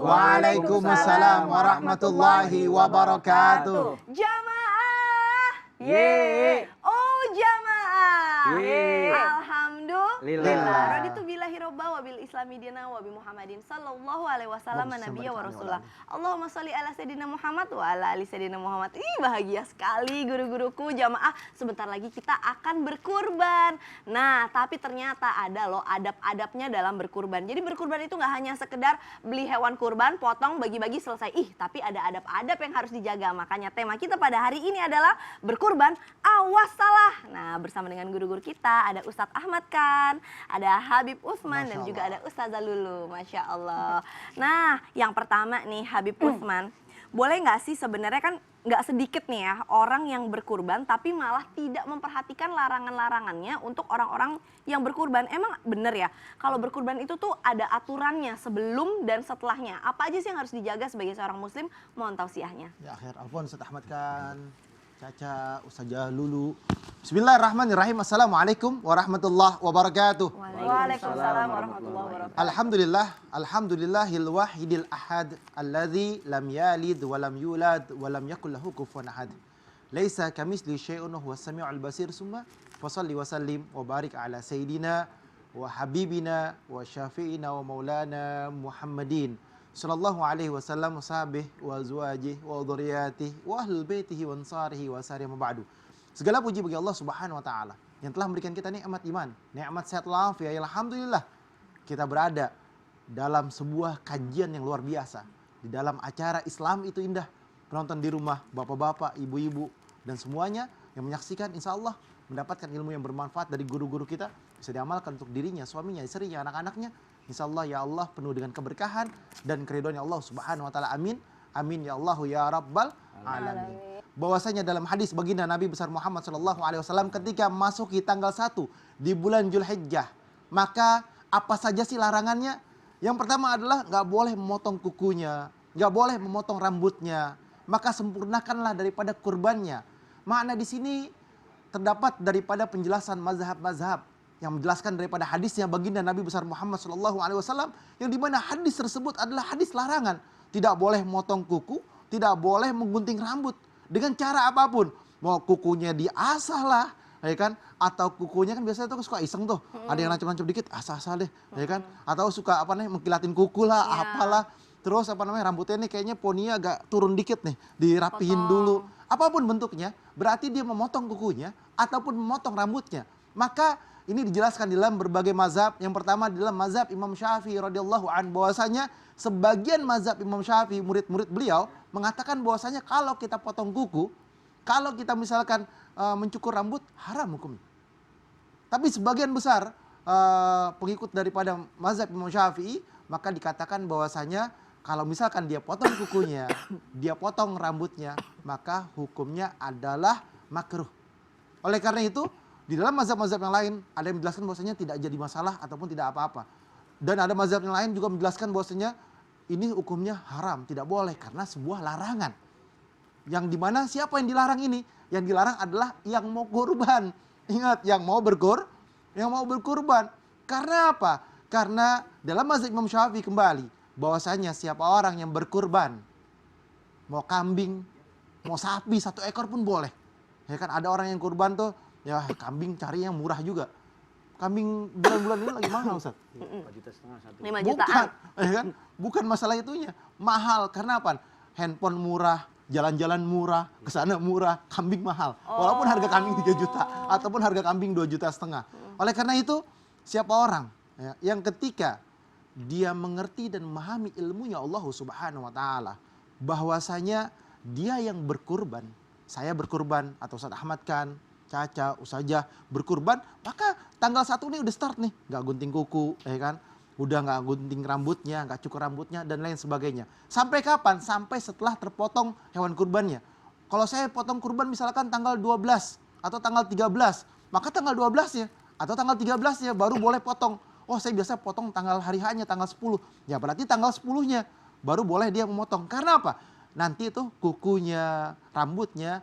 Waalaikumsalam warahmatullahi wabarakatuh. Jamaah. Ye. Oh jamaah. Ye. Alhamdulillah. Raditu billahi robba wa bil islami dina wa bi Muhammadin sallallahu alaihi wasallam nabiyya wa rasulah. Allahumma sholli ala sayyidina Muhammad wa ala ali sayyidina Muhammad. Ih, bahagia sekali guru-guruku. Jamaah, sebentar lagi kita akan berkurban. Nah, tapi ternyata ada loh adab-adabnya dalam berkurban. Jadi berkurban itu nggak hanya sekedar beli hewan kurban, potong, bagi-bagi, selesai. Tapi ada adab-adab yang harus dijaga. Makanya tema kita pada hari ini adalah berkurban, awas salah. Nah, bersama dengan guru-guru kita ada Ustadz Ahmad Khan, ada Habib Utsman, dan juga ada Ustazah Lulu. Masya Allah. Nah, yang pertama nih Habib Utsman, boleh nggak sih sebenarnya kan nggak sedikit nih ya orang yang berkurban tapi malah tidak memperhatikan larangan-larangannya untuk orang-orang yang berkurban. Emang bener ya kalau berkurban itu tuh ada aturannya sebelum dan setelahnya. Apa aja sih yang harus dijaga sebagai seorang muslim? Mohon tausiahnya. Ya akhir Alfon, Ustadz Ahmad Khan, Caca, Ustazah Lulu. Bismillahirrahmanirrahim. Assalamualaikum warahmatullahi wabarakatuh. Waalaikumsalam warahmatullahi wabarakatuh. Alhamdulillahil wahidil ahad alladzi lam yalid wa lam yulad wa lam yakul lahu kufuwan ahad. Laisa kamitsli syai'un wa huwas samiul basir. Summa fashalli wa sallim wa barik ala sayidina wa habibina wa syafi'ina wa maulana Muhammadin sallallahu alaihi wasallam wa sahbihi wa azwajihi wa dzurriyyatihi wa ahlul baitihi wa ansarihi wa sari ma ba'du. Segala puji bagi Allah Subhanahu wa taala yang telah memberikan kita nikmat iman, nikmat sehat walafiat. Alhamdulillah kita berada dalam sebuah kajian yang luar biasa. Di dalam acara Islam itu indah. Penonton di rumah, bapak-bapak, ibu-ibu, dan semuanya yang menyaksikan insya Allah mendapatkan ilmu yang bermanfaat dari guru-guru kita. Bisa diamalkan untuk dirinya, suaminya, istrinya, anak-anaknya. Insya Allah ya Allah penuh dengan keberkahan dan keridhaan Allah Subhanahu wa taala. Amin. Amin ya Allah ya Rabbal alamin. Bahwasanya dalam hadis baginda Nabi besar Muhammad sallallahu alaihi wasallam ketika masuki tanggal 1 di bulan Dzulhijjah, maka apa saja sih larangannya? Yang pertama adalah nggak boleh memotong kukunya, nggak boleh memotong rambutnya, maka sempurnakanlah daripada kurbannya. Makna di sini terdapat daripada penjelasan mazhab-mazhab yang menjelaskan daripada hadisnya baginda Nabi besar Muhammad sallallahu alaihi wasallam yang dimana hadis tersebut adalah hadis larangan. Tidak boleh memotong kuku, tidak boleh menggunting rambut dengan cara apapun. Mau kukunya diasah lah, ya kan? Atau kukunya kan biasanya tuh suka iseng tuh. Ada yang nancap-nancap dikit, asah-asah deh, ya kan? Atau suka apa namanya mengkilatin kuku lah, apalah. Terus apa namanya rambutnya nih kayaknya poninya agak turun dikit nih, dirapihin dulu. Apapun bentuknya, berarti dia memotong kukunya ataupun memotong rambutnya. Maka ini dijelaskan dalam berbagai mazhab. Yang pertama dalam mazhab Imam Syafi'i radhiyallahu an, bahwasanya sebagian mazhab Imam Syafi'i, murid-murid beliau mengatakan bahwasanya kalau kita potong kuku, kalau kita misalkan mencukur rambut, haram hukumnya. Tapi sebagian besar pengikut daripada mazhab Imam Syafi'i, maka dikatakan bahwasanya kalau misalkan dia potong kukunya, dia potong rambutnya, maka hukumnya adalah makruh. Oleh karena itu, di dalam mazhab-mazhab yang lain ada yang menjelaskan bahwasanya tidak jadi masalah ataupun tidak apa-apa. Dan ada mazhab yang lain juga menjelaskan bahwasanya ini hukumnya haram, tidak boleh karena sebuah larangan. Yang dimana siapa yang dilarang ini? Yang dilarang adalah yang mau kurban. Ingat, yang mau berkurban. Karena apa? Karena dalam mazhab Imam Syafi'i kembali bahwasanya siapa orang yang berkurban, mau kambing, mau sapi 1 ekor pun boleh. Ya kan ada orang yang kurban tuh, ya kambing cari yang murah juga. Kambing bulan-bulan ini lagi mahal, Ustaz. 4,5 juta satu. 5 jutaan. Ya kan? Bukan masalah itunya. Mahal karena apa? Handphone murah, jalan-jalan murah, kesana murah, kambing mahal. Walaupun harga kambing 3 juta ataupun harga kambing 2,5 juta. Oleh karena itu, siapa orang ya, yang ketika dia mengerti dan memahami ilmunya Allah Subhanahu wa taala, bahwasanya dia yang berkurban, saya berkurban atau Ustaz Ahmad Khan, Caca, Ustazah berkurban, maka tanggal 1 nih udah start nih, nggak gunting kuku, ya kan? Udah nggak gunting rambutnya, nggak cukur rambutnya dan lain sebagainya. Sampai kapan? Sampai setelah terpotong hewan kurbannya. Kalau saya potong kurban misalkan tanggal 12 atau tanggal 13, maka tanggal 12-nya atau tanggal 13-nya baru boleh potong. Oh, saya biasa potong tanggal hari hanya tanggal 10. Ya berarti tanggal 10-nya baru boleh dia memotong. Karena apa? Nanti itu kukunya, rambutnya,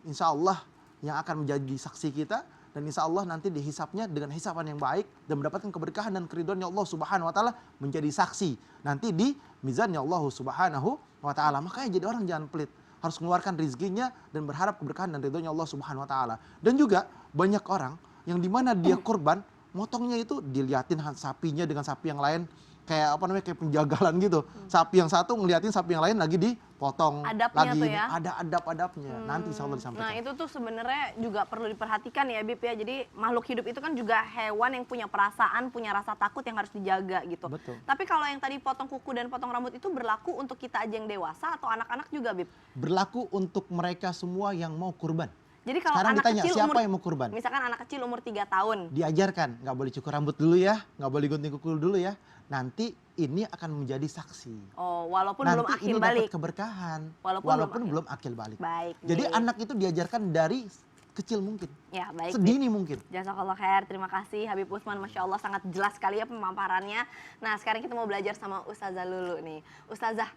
insya Allah yang akan menjadi saksi kita dan insya Allah nanti dihisapnya dengan hisapan yang baik dan mendapatkan keberkahan dan keridhaannya Allah Subhanahu wa taala, menjadi saksi nanti di mizannya Allah Subhanahu wa taala. Makanya jadi orang jangan pelit, harus mengeluarkan rezekinya dan berharap keberkahan dan ridhonya Allah Subhanahu wa taala. Dan juga banyak orang yang dimana dia kurban, motongnya itu diliatin sapinya dengan sapi yang lain, kayak apa namanya, kayak penjagalan gitu. Sapi yang satu ngeliatin sapi yang lain lagi dipotong. Adabnya lagi tuh ya. ada adab-adabnya. Nanti insya Allah disampaikan. Nah itu tuh sebenarnya juga perlu diperhatikan ya Bib ya. Jadi makhluk hidup itu kan juga hewan yang punya perasaan, punya rasa takut yang harus dijaga gitu. Betul. Tapi kalau yang tadi potong kuku dan potong rambut itu berlaku untuk kita aja yang dewasa atau anak-anak juga Bib? Berlaku untuk mereka semua yang mau kurban. Jadi kalau Sekarang anak ditanya kecil siapa umur, yang mau kurban? misalkan anak kecil umur 3 tahun. Diajarkan, nggak boleh cukur rambut dulu ya, nggak boleh gunting kuku dulu ya. Nanti ini akan menjadi saksi. Oh, walaupun Nanti belum akil ini balik. dapat keberkahan, Walaupun belum akil balik. Baik. Jadi nih. anak itu diajarkan dari kecil mungkin, Ya, baik. sedini mungkin. Jazakallah khair, terima kasih Habib Usman, Masya Allah sangat jelas sekali ya pemaparannya. Nah sekarang kita mau belajar sama Ustazah Lulu nih. Ustazah,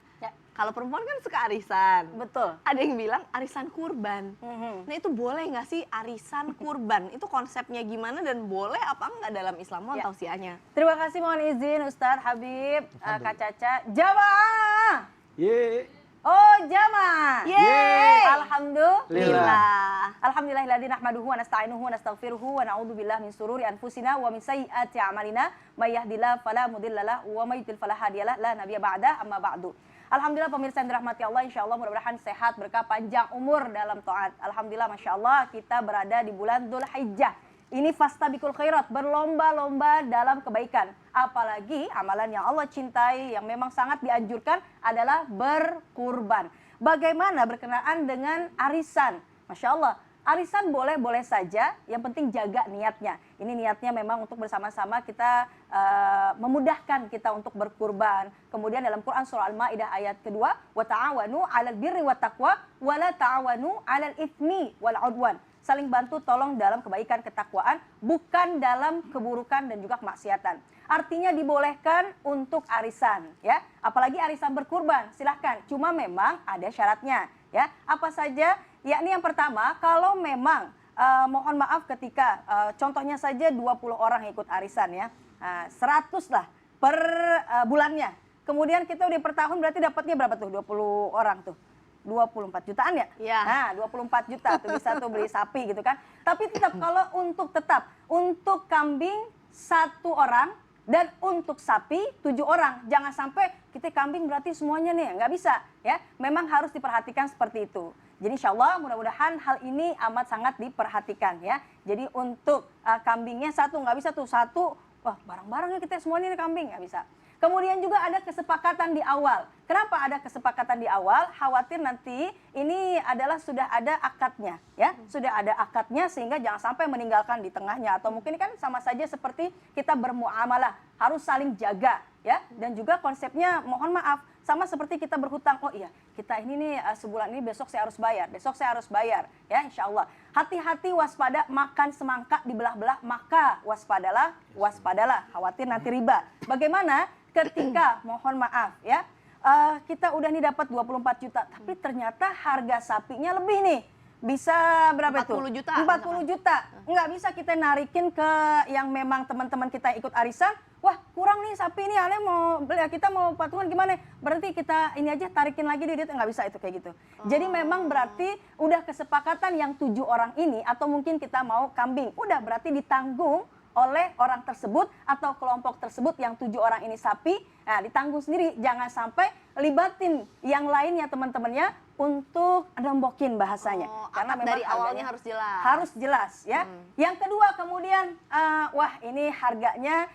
kalau perempuan kan suka arisan. Betul. Ada yang bilang arisan kurban. Nah itu boleh nggak sih arisan kurban? Itu konsepnya gimana dan boleh apa enggak dalam Islam? Mohon Ya. tausiahnya. Terima kasih, mohon izin Ustadz Habib, Tafadhol. Kak Caca. Jamaah. Ye. Oh, jamaah. Yeay. Alhamdulillah. Alhamdulillahilladzi nahmaduhu wa nasta'inuhu wa nastaghfiruhu wa na'udzu billahi min sururi anfusina wa min sayyiati a'malina may yahdihillahu fala mudhillalah wa may yudlil fala hadiyalah la nabiyya ba'da amma ba'du. Alhamdulillah pemirsa yang dirahmati Allah, insyaallah mudah-mudahan sehat, berkah, panjang umur dalam taat. Alhamdulillah, Masya Allah kita berada di bulan Dzulhijjah. Ini fastabiqul khairat, berlomba-lomba dalam kebaikan. Apalagi amalan yang Allah cintai, yang memang sangat dianjurkan adalah berkurban. Bagaimana berkenaan dengan arisan? Masya Allah, arisan boleh-boleh saja, yang penting jaga niatnya. Ini niatnya memang untuk bersama-sama kita memudahkan kita untuk berkurban. Kemudian dalam Quran surah Al-Maidah ayat kedua, wa ta'awanu 'alal birri wat taqwa wa la ta'awanu 'alal itsmi wal 'udwan. Saling bantu tolong dalam kebaikan ketakwaan, bukan dalam keburukan dan juga kemaksiatan. Artinya dibolehkan untuk arisan, ya. Apalagi arisan berkurban, silahkan. Cuma memang ada syaratnya, ya. Apa saja? Yakni yang pertama, kalau memang mohon maaf ketika contohnya saja 20 orang ikut arisan, ya. 100 lah per bulannya. Kemudian kita udah per tahun berarti dapatnya berapa tuh? 20 orang tuh. 24 jutaan ya? Iya. Nah, 24 juta tuh bisa tuh beli sapi gitu kan. Tapi tetap kalau untuk kambing 1 orang dan untuk sapi 7 orang. Jangan sampai kita kambing berarti semuanya nih, nggak bisa ya. Memang harus diperhatikan seperti itu. Jadi insya Allah mudah-mudahan hal ini amat sangat diperhatikan ya. Jadi untuk kambingnya 1, nggak bisa tuh 1, wah barang-barangnya kita semuanya nih kambing, nggak bisa. Kemudian juga ada kesepakatan di awal. Kenapa ada kesepakatan di awal? Khawatir nanti ini adalah sudah ada akadnya, ya. Sudah ada akadnya sehingga jangan sampai meninggalkan di tengahnya, atau mungkin kan sama saja seperti kita bermuamalah, harus saling jaga, ya. Dan juga konsepnya mohon maaf sama seperti kita berhutang. Oh iya, kita ini nih sebulan ini besok saya harus bayar, besok saya harus bayar, ya insya Allah. Hati-hati, waspada, makan semangka dibelah-belah, maka waspadalah, khawatir nanti riba. Bagaimana ketika mohon maaf ya, kita udah nih dapat 24 juta, tapi ternyata harga sapinya lebih nih. Bisa berapa itu? 40 juta. 40 juta. Nggak bisa kita narikin ke yang memang teman-teman kita ikut arisan. Wah, kurang nih sapi ini, Ale mau beli, kita mau patungan gimana? Berarti kita ini aja tarikin lagi deh, nggak bisa itu kayak gitu. Jadi memang berarti udah kesepakatan yang 7 orang ini, atau mungkin kita mau kambing, udah berarti ditanggung oleh orang tersebut atau kelompok tersebut yang 7 orang ini sapi, nah ditanggung sendiri. Jangan sampai libatin yang lainnya teman-temannya untuk nembokin bahasanya. Karena dari awalnya harus jelas. Harus jelas ya. Yang kedua kemudian, wah ini harganya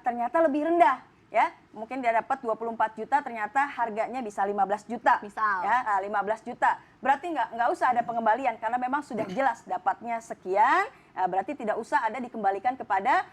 ternyata lebih rendah ya. Mungkin dia dapat 24 juta, ternyata harganya bisa 15 juta. Misal. Ya, 15 juta. Berarti nggak usah ada pengembalian karena memang sudah jelas dapatnya sekian. Berarti tidak usah ada dikembalikan kepada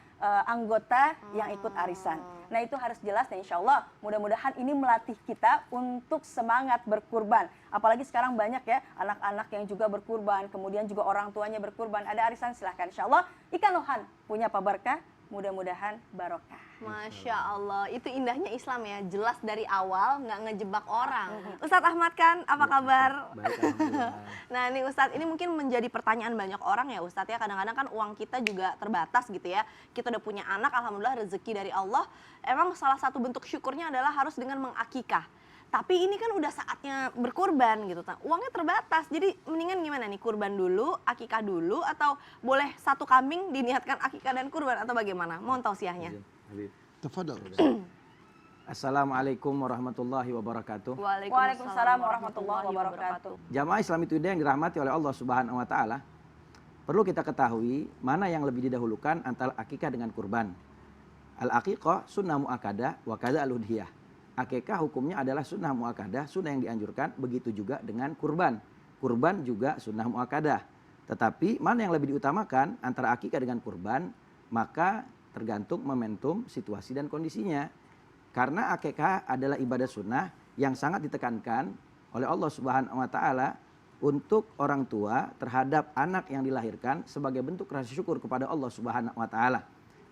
anggota yang ikut arisan. Nah itu harus jelas dan insya Allah mudah-mudahan ini melatih kita untuk semangat berkurban. Apalagi sekarang banyak ya anak-anak yang juga berkurban, kemudian juga orang tuanya berkurban. Ada arisan silahkan insya Allah. Ikan lohan punya Pak Barkah, mudah-mudahan barokah. Masya Allah, itu indahnya Islam ya, jelas dari awal, nggak ngejebak orang. Ustadz Ahmad kan, apa kabar? Baik, alhamdulillah. Nah ini Ustadz, ini mungkin menjadi pertanyaan banyak orang ya Ustadz ya, kadang-kadang kan uang kita juga terbatas gitu ya. Kita udah punya anak, alhamdulillah rezeki dari Allah. Emang salah satu bentuk syukurnya adalah harus dengan mengakikah. Tapi ini kan udah saatnya berkurban gitu, uangnya terbatas. Jadi mendingan gimana nih, kurban dulu, akikah dulu, atau boleh satu kambing diniatkan akikah dan kurban, atau bagaimana? Mohon tausiahnya. Habib. Tafadhol. Assalamualaikum warahmatullahi wabarakatuh. Waalaikumsalam warahmatullahi wabarakatuh. Jamaah Islam itu yang dirahmati oleh Allah Subhanahu wa taala. Perlu kita ketahui mana yang lebih didahulukan antara akikah dengan kurban. Al-aqiqah sunnah muakkadah wa kadza al-udhiyah. Akikah hukumnya adalah sunnah muakkadah, sunnah yang dianjurkan, begitu juga dengan kurban. Kurban juga sunnah muakkadah. Tetapi mana yang lebih diutamakan antara akikah dengan kurban, maka tergantung momentum, situasi dan kondisinya. Karena akikah adalah ibadah sunnah yang sangat ditekankan oleh Allah Subhanahu wa taala untuk orang tua terhadap anak yang dilahirkan sebagai bentuk rasa syukur kepada Allah Subhanahu wa taala.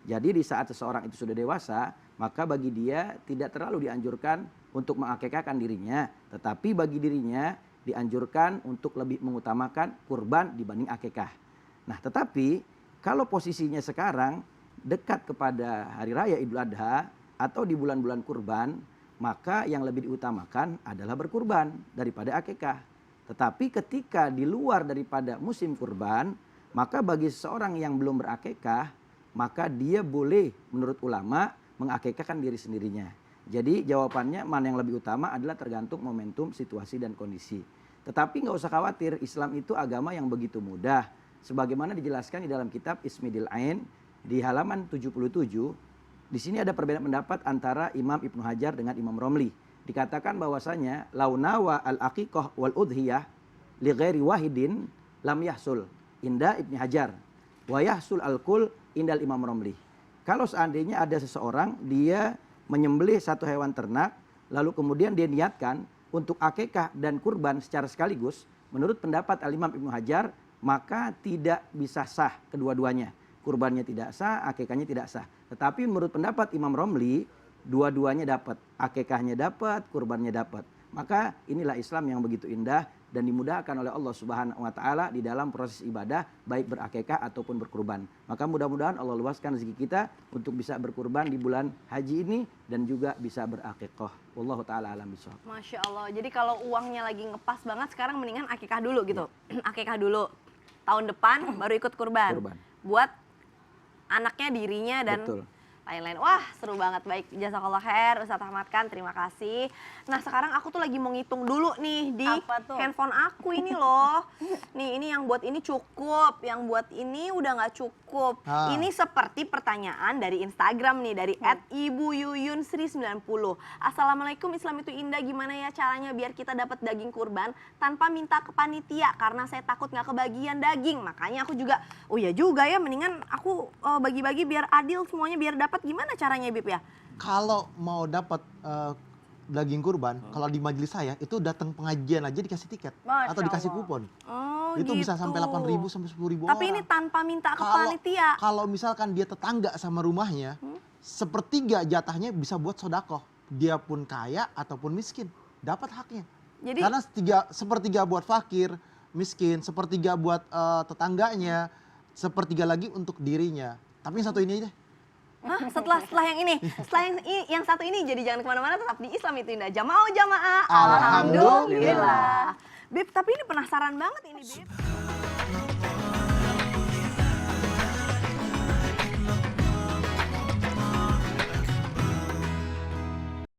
Jadi di saat seseorang itu sudah dewasa, maka bagi dia tidak terlalu dianjurkan untuk mengakikahkan dirinya, tetapi bagi dirinya dianjurkan untuk lebih mengutamakan kurban dibanding akikah. Nah, tetapi kalau posisinya sekarang dekat kepada hari raya Idul Adha atau di bulan-bulan kurban, maka yang lebih diutamakan adalah berkurban daripada akikah. Tetapi ketika di luar daripada musim kurban, maka bagi seseorang yang belum berakikah, maka dia boleh menurut ulama mengakikahkan diri sendirinya. Jadi jawabannya mana yang lebih utama adalah tergantung momentum, situasi dan kondisi. Tetapi nggak usah khawatir, Islam itu agama yang begitu mudah. Sebagaimana dijelaskan di dalam kitab Ismidil Ain di halaman 77, di sini ada perbedaan pendapat antara Imam Ibnu Hajar dengan Imam Romli. Dikatakan bahwasanya launawa al-aqiqah wal udhiyah li ghairi wahidin lam yahsul inda Ibnu Hajar wa yahsul al-kul indal Imam Romli. Kalau seandainya ada seseorang dia menyembelih satu hewan ternak lalu kemudian dia niatkan untuk akikah dan kurban secara sekaligus, menurut pendapat Al-Imam Ibnu Hajar maka tidak bisa sah kedua-duanya. Kurbannya tidak sah, akikahnya tidak sah. Tetapi menurut pendapat Imam Romli, dua-duanya dapat. Akikahnya dapat, kurbannya dapat. Maka inilah Islam yang begitu indah dan dimudahkan oleh Allah Subhanahu wa taala di dalam proses ibadah baik berakikah ataupun berkurban. Maka mudah-mudahan Allah luaskan rezeki kita untuk bisa berkurban di bulan haji ini dan juga bisa berakikah. Wallahu taala alam bishawab. Masya Allah, jadi kalau uangnya lagi ngepas banget sekarang mendingan akikah dulu gitu. Akikah dulu, tahun depan baru ikut kurban. Buat anaknya, dirinya dan Betul. lain-lain. Wah, seru banget. Baik, jazakallah khair Ustadz Ahmad kan, terima kasih. Nah, sekarang aku tuh lagi mau ngitung dulu nih di handphone aku ini loh. Nih, ini yang buat ini cukup, yang buat ini udah nggak cukup. Ini seperti pertanyaan dari Instagram nih, dari @ibuyuyunsri90. Assalamualaikum, Islam itu indah, gimana ya caranya biar kita dapat daging kurban tanpa minta ke panitia? Karena saya takut nggak kebagian daging. Makanya aku juga, oh ya juga ya, mendingan aku bagi-bagi biar adil semuanya, biar dapat. Gimana caranya, Bib ya? Kalau mau dapat daging kurban, kalau di majelis saya itu datang pengajian aja dikasih tiket atau dikasih kupon. Oh, itu gitu. bisa sampai 8.000 sampai 10.000 orang. Tapi ini tanpa minta ke panitia. Kalau misalkan dia tetangga sama rumahnya, sepertiga jatahnya bisa buat sodakoh. Dia pun kaya ataupun miskin, dapat haknya. Jadi, karena sepertiga buat fakir, miskin, sepertiga buat tetangganya, sepertiga lagi untuk dirinya. Tapi yang satu ini aja. Hah, setelah yang ini, yang satu ini, jadi jangan kemana-mana, tetap di Islam itu indah. Jamaah. Alhamdulillah. Bib, tapi ini penasaran banget ini, Bib.